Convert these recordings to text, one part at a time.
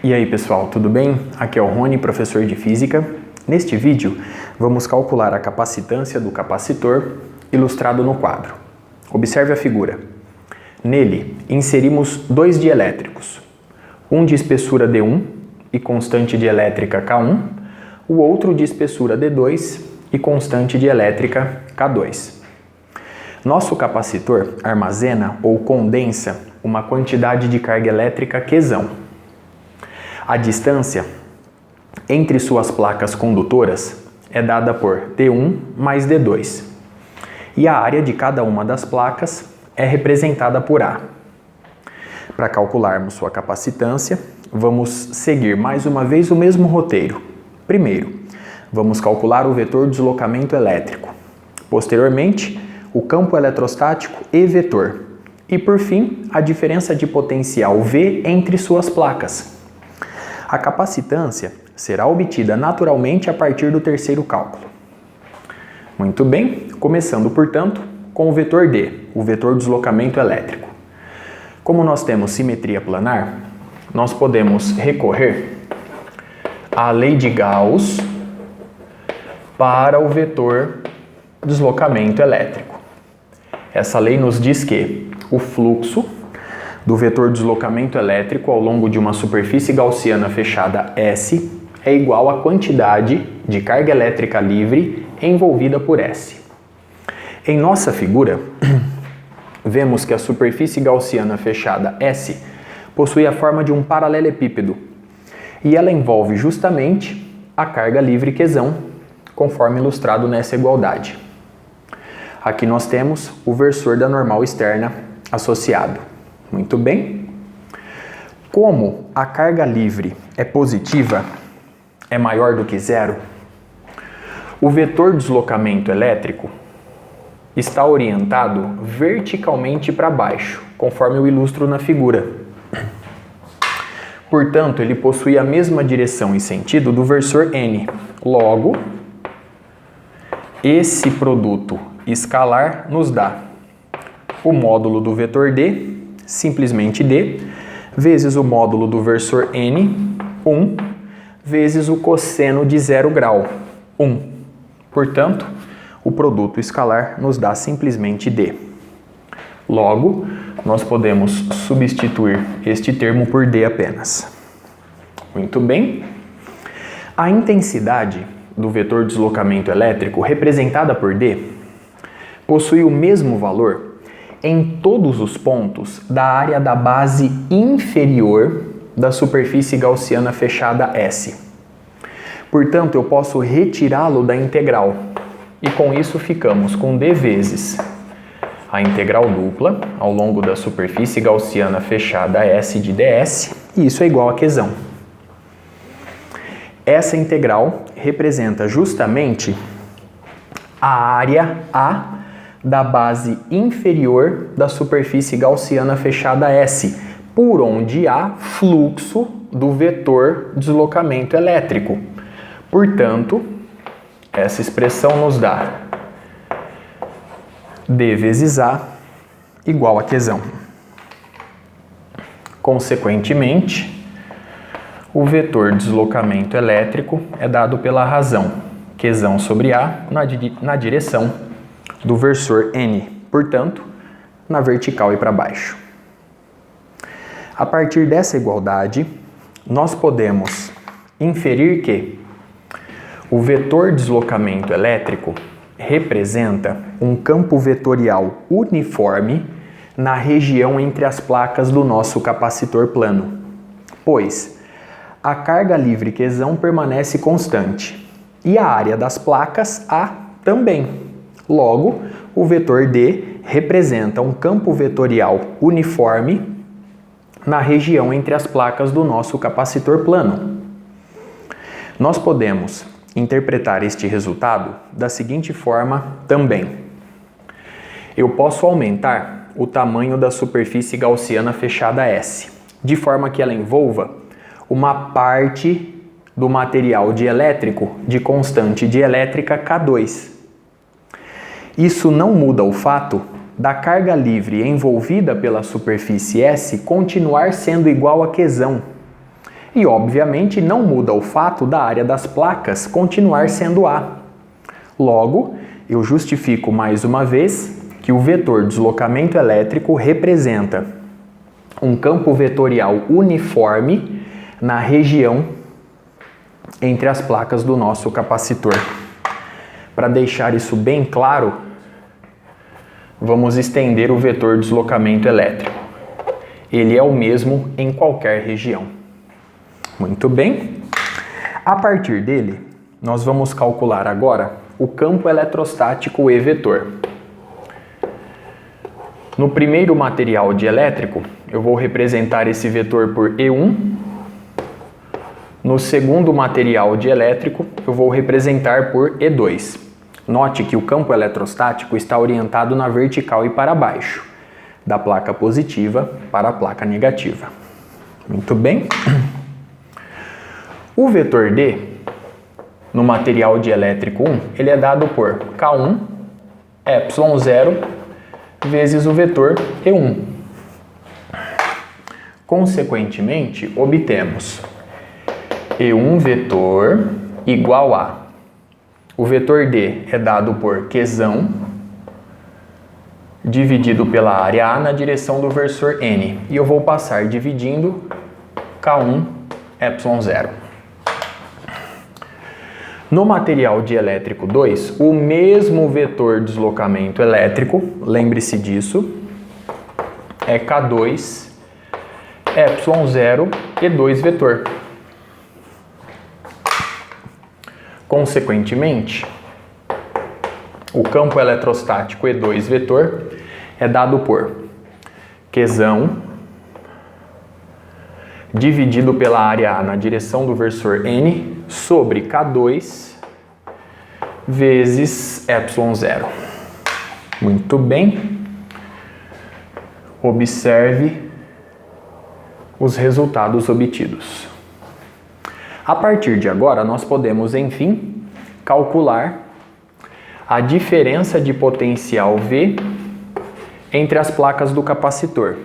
E aí pessoal, tudo bem? Aqui é o Rony, professor de Física. Neste vídeo, vamos calcular a capacitância do capacitor ilustrado no quadro. Observe a figura. Nele, inserimos dois dielétricos, um de espessura D1 e constante dielétrica K1, o outro de espessura D2 e constante dielétrica K2. Nosso capacitor armazena ou condensa uma quantidade de carga elétrica Qzão. A distância entre suas placas condutoras é dada por D1 mais D2 e a área de cada uma das placas é representada por A. Para calcularmos sua capacitância, vamos seguir mais uma vez o mesmo roteiro. Primeiro, vamos calcular o vetor deslocamento elétrico. Posteriormente, o campo eletrostático e vetor. E por fim, a diferença de potencial V entre suas placas. A capacitância será obtida naturalmente a partir do terceiro cálculo. Muito bem, começando, portanto, com o vetor D, o vetor deslocamento elétrico. Como nós temos simetria planar, nós podemos recorrer à lei de Gauss para o vetor deslocamento elétrico. Essa lei nos diz que o fluxo do vetor deslocamento elétrico ao longo de uma superfície gaussiana fechada S é igual à quantidade de carga elétrica livre envolvida por S. Em nossa figura, vemos que a superfície gaussiana fechada S possui a forma de um paralelepípedo e ela envolve justamente a carga livre Qzão, conforme ilustrado nessa igualdade. Aqui nós temos o versor da normal externa associado. Muito bem. Como a carga livre é positiva, é maior do que zero, o vetor deslocamento elétrico está orientado verticalmente para baixo, conforme eu ilustro na figura. Portanto, ele possui a mesma direção e sentido do versor N. Logo, esse produto escalar nos dá o módulo do vetor D, simplesmente D, vezes o módulo do versor N, 1, vezes o cosseno de 0 grau, 1. Portanto, o produto escalar nos dá simplesmente D. Logo, nós podemos substituir este termo por D apenas. Muito bem. A intensidade do vetor deslocamento elétrico, representada por D, possui o mesmo valor em todos os pontos da área da base inferior da superfície gaussiana fechada S. Portanto, eu posso retirá-lo da integral e com isso ficamos com D vezes a integral dupla ao longo da superfície gaussiana fechada S de ds, e isso é igual a Qzão. Essa integral representa justamente a área A da base inferior da superfície gaussiana fechada S, por onde há fluxo do vetor deslocamento elétrico. Portanto, essa expressão nos dá D vezes A igual a Qzão. Consequentemente, o vetor deslocamento elétrico é dado pela razão Qzão sobre A na direção do versor N, portanto, na vertical e para baixo. A partir dessa igualdade, nós podemos inferir que o vetor deslocamento elétrico representa um campo vetorial uniforme na região entre as placas do nosso capacitor plano, pois a carga livre Qzão permanece constante e a área das placas A também. Logo, o vetor D representa um campo vetorial uniforme na região entre as placas do nosso capacitor plano. Nós podemos interpretar este resultado da seguinte forma também. Eu posso aumentar o tamanho da superfície gaussiana fechada S, de forma que ela envolva uma parte do material dielétrico de constante dielétrica K2. Isso não muda o fato da carga livre envolvida pela superfície S continuar sendo igual a Qzão. E, obviamente, não muda o fato da área das placas continuar sendo A. Logo, eu justifico mais uma vez que o vetor deslocamento elétrico representa um campo vetorial uniforme na região entre as placas do nosso capacitor. Para deixar isso bem claro, vamos estender o vetor deslocamento elétrico. Ele é o mesmo em qualquer região. Muito bem. A partir dele, nós vamos calcular agora o campo eletrostático E vetor. No primeiro material de elétrico, eu vou representar esse vetor por E1. No segundo material de elétrico, eu vou representar por E2. Note que o campo eletrostático está orientado na vertical e para baixo, da placa positiva para a placa negativa. Muito bem. O vetor D, no material de elétrico 1, ele é dado por K1 ε0 vezes o vetor E1. Consequentemente, obtemos E1 vetor igual a... O vetor D é dado por Qzão dividido pela área A na direção do versor N. E eu vou passar dividindo K1 ε0. No material de elétrico 2, o mesmo vetor deslocamento elétrico, lembre-se disso, é K2 ε0 E2 vetor. Consequentemente, o campo eletrostático E2 vetor é dado por Qzão dividido pela área A na direção do versor N sobre K2 vezes ε0. Muito bem. Observe os resultados obtidos. A partir de agora, nós podemos, enfim, calcular a diferença de potencial V entre as placas do capacitor.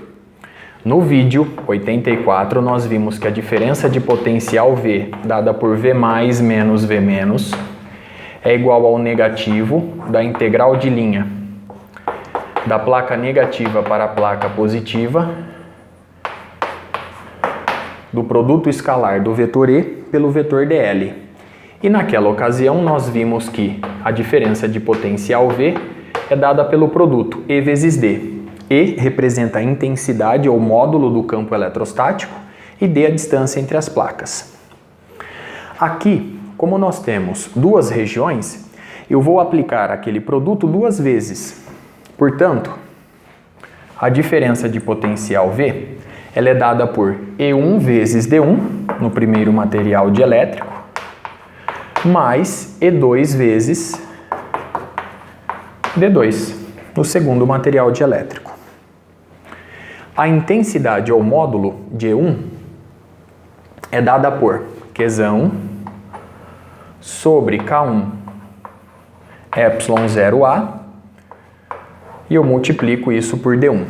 No vídeo 84, nós vimos que a diferença de potencial V, dada por V mais menos V menos, é igual ao negativo da integral de linha da placa negativa para a placa positiva do produto escalar do vetor E pelo vetor dl. E naquela ocasião nós vimos que a diferença de potencial V é dada pelo produto E vezes D. E representa a intensidade ou módulo do campo eletrostático e D a distância entre as placas. Aqui, como nós temos duas regiões, eu vou aplicar aquele produto duas vezes. Portanto, a diferença de potencial V ela é dada por E1 vezes D1 no primeiro material de elétrico, mais E2 vezes D2 no segundo material de elétrico. A intensidade ou módulo de E1 é dada por Qzão sobre K1 ε0A e eu multiplico isso por D1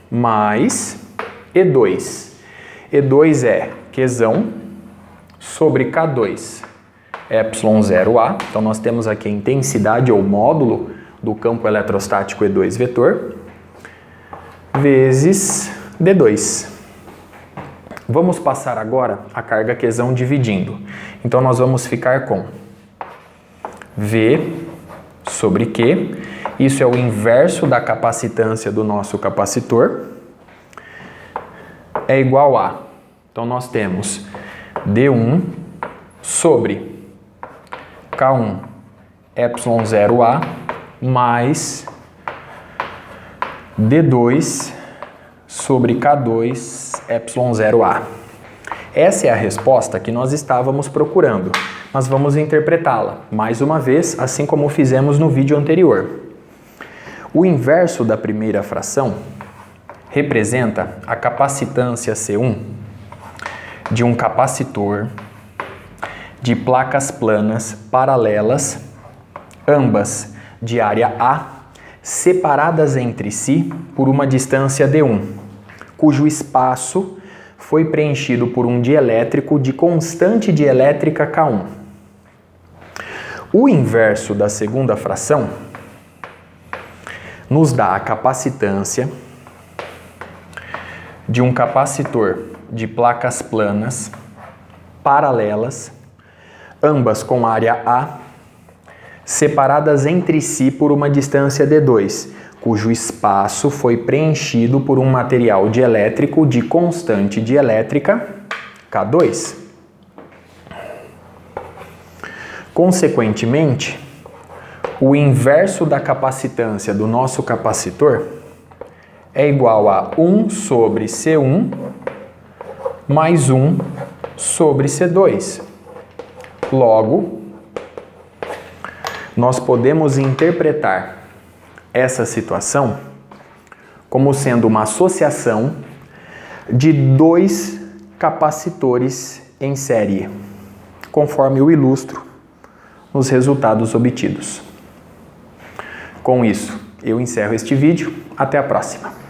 mais E2. E2 é Qzão sobre K2 ε0A. Então nós temos aqui a intensidade ou módulo do campo eletrostático E2 vetor vezes D2. Vamos passar agora a carga Qzão dividindo. Então nós vamos ficar com V sobre Q. Isso é o inverso da capacitância do nosso capacitor. É igual a... Então nós temos D1 sobre K1 ε0A mais D2 sobre K2 ε0A. Essa é a resposta que nós estávamos procurando. Nós vamos interpretá-la, mais uma vez, assim como fizemos no vídeo anterior. O inverso da primeira fração representa a capacitância C1 de um capacitor de placas planas paralelas, ambas de área A, separadas entre si por uma distância D1, cujo espaço foi preenchido por um dielétrico de constante dielétrica K1. O inverso da segunda fração nos dá a capacitância de um capacitor de placas planas, paralelas, ambas com área A, separadas entre si por uma distância d2, cujo espaço foi preenchido por um material dielétrico de constante dielétrica K2. Consequentemente, o inverso da capacitância do nosso capacitor é igual a 1 sobre C1 mais 1 sobre C2. Logo, nós podemos interpretar essa situação como sendo uma associação de dois capacitores em série, conforme eu ilustro nos resultados obtidos. Com isso, eu encerro este vídeo. Até a próxima!